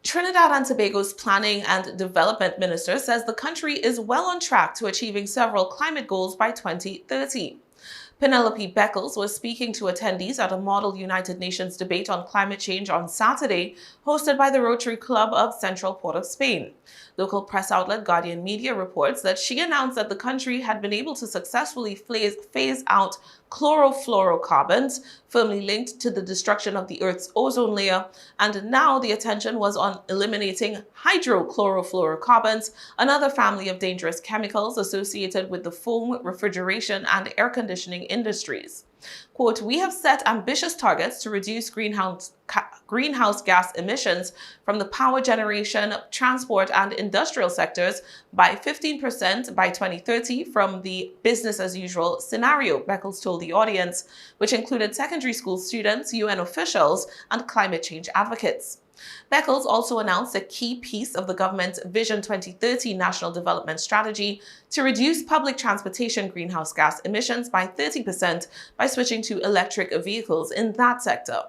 Trinidad and Tobago's Planning and Development Minister says the country is well on track to achieving several climate goals by 2030. Penelope Beckles was speaking to attendees at a Model United Nations debate on climate change on Saturday, hosted by the Rotary Club of Central Port of Spain. Local press outlet Guardian Media reports that she announced that the country had been able to successfully phase out chlorofluorocarbons, firmly linked to the destruction of the Earth's ozone layer, and now the attention was on eliminating hydrochlorofluorocarbons, another family of dangerous chemicals associated with the foam, refrigeration, and air conditioning industries. Quote, "We have set ambitious targets to reduce greenhouse gas emissions from the power generation, transport, and industrial sectors by 15% by 2030 from the business as usual scenario," Beckles told the audience, which included secondary school students, UN officials, and climate change advocates. Beckles also announced a key piece of the government's Vision 2030 National Development Strategy to reduce public transportation greenhouse gas emissions by 30% by switching to electric vehicles in that sector.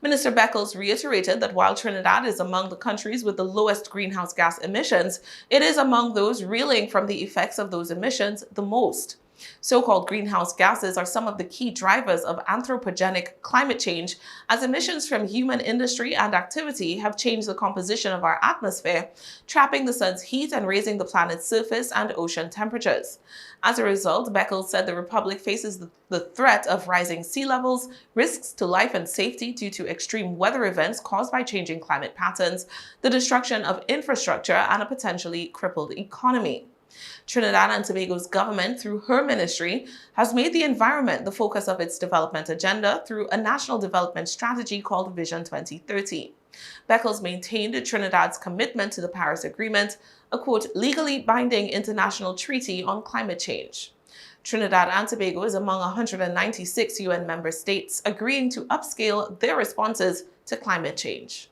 Minister Beckles reiterated that while Trinidad is among the countries with the lowest greenhouse gas emissions, it is among those reeling from the effects of those emissions the most. So-called greenhouse gases are some of the key drivers of anthropogenic climate change, as emissions from human industry and activity have changed the composition of our atmosphere, trapping the sun's heat and raising the planet's surface and ocean temperatures. As a result, Beckles said the Republic faces the threat of rising sea levels, risks to life and safety due to extreme weather events caused by changing climate patterns, the destruction of infrastructure, and a potentially crippled economy. Trinidad and Tobago's government, through her ministry, has made the environment the focus of its development agenda through a national development strategy called Vision 2030. Beckles maintained Trinidad's commitment to the Paris Agreement, a quote, legally binding international treaty on climate change. Trinidad and Tobago is among 196 UN member states agreeing to upscale their responses to climate change.